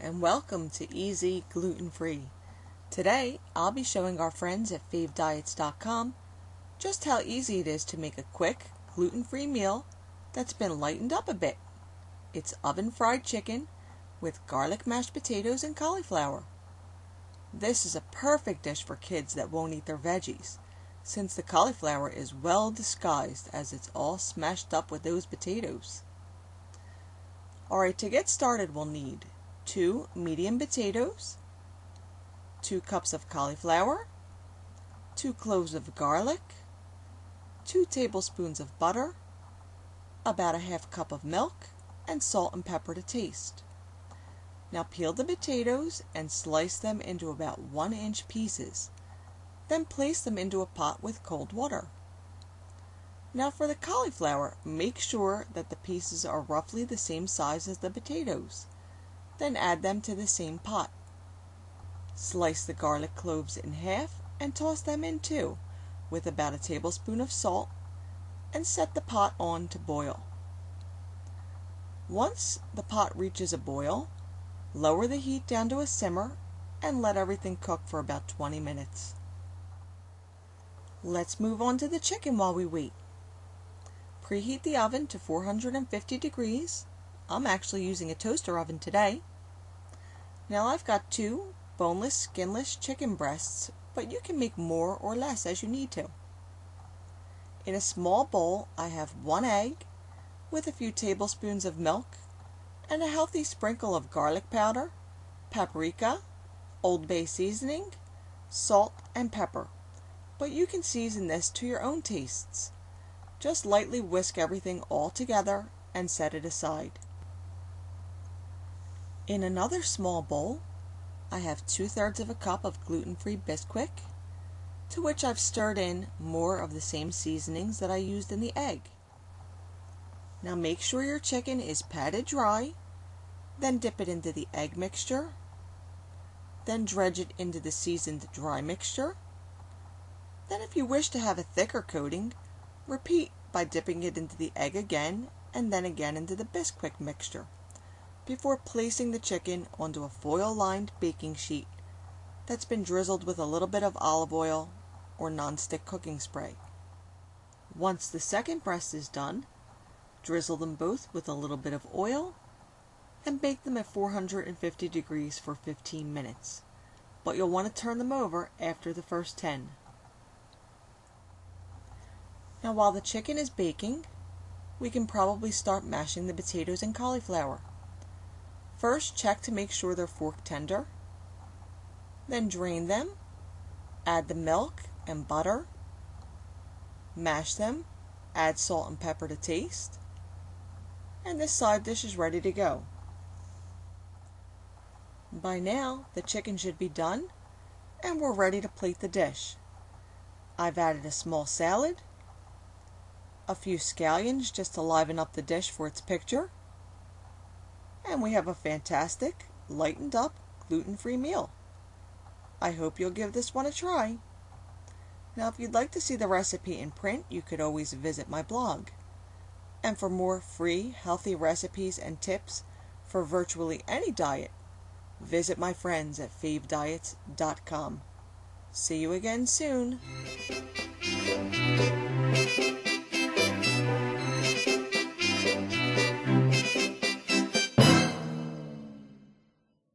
and welcome to Easy Gluten Free. Today I'll be showing our friends at favediets.com just how easy it is to make a quick gluten-free meal that's been lightened up a bit. It's oven fried chicken with garlic mashed potatoes and cauliflower. This is a perfect dish for kids that won't eat their veggies, since the cauliflower is well disguised as it's all smashed up with those potatoes. Alright, to get started we'll need 2 medium potatoes, 2 cups of cauliflower, 2 cloves of garlic, 2 tablespoons of butter, about a half cup of milk, and salt and pepper to taste. Now peel the potatoes and slice them into about 1-inch pieces. Then place them into a pot with cold water. Now for the cauliflower, make sure that the pieces are roughly the same size as the potatoes. Then add them to the same pot. Slice the garlic cloves in half and toss them in too, with about a tablespoon of salt, and set the pot on to boil. Once the pot reaches a boil, lower the heat down to a simmer and let everything cook for about 20 minutes. Let's move on to the chicken while we wait. Preheat the oven to 450 degrees. I'm actually using a toaster oven today. Now I've got 2 boneless, skinless chicken breasts, but you can make more or less as you need to. In a small bowl, I have 1 egg with a few tablespoons of milk and a healthy sprinkle of garlic powder, paprika, Old Bay seasoning, salt, and pepper. But you can season this to your own tastes. Just lightly whisk everything all together and set it aside. In another small bowl, I have 2/3 of a cup of gluten-free Bisquick, to which I've stirred in more of the same seasonings that I used in the egg. Now make sure your chicken is patted dry, then dip it into the egg mixture, then dredge it into the seasoned dry mixture. Then if you wish to have a thicker coating, repeat by dipping it into the egg again and then again into the Bisquick mixture before placing the chicken onto a foil-lined baking sheet that's been drizzled with a little bit of olive oil or non-stick cooking spray. Once the second breast is done, drizzle them both with a little bit of oil and bake them at 450 degrees for 15 minutes. But you'll want to turn them over after the first 10. Now while the chicken is baking, we can probably start mashing the potatoes and cauliflower. First, check to make sure they're fork tender. Then drain them, add the milk and butter, mash them, add salt and pepper to taste, and this side dish is ready to go. By now, the chicken should be done, and we're ready to plate the dish. I've added a small salad, a few scallions just to liven up the dish for its picture, and we have a fantastic, lightened up, gluten-free meal. I hope you'll give this one a try. Now if you'd like to see the recipe in print, you could always visit my blog. And for more free, healthy recipes and tips for virtually any diet, visit my friends at favediets.com. See you again soon.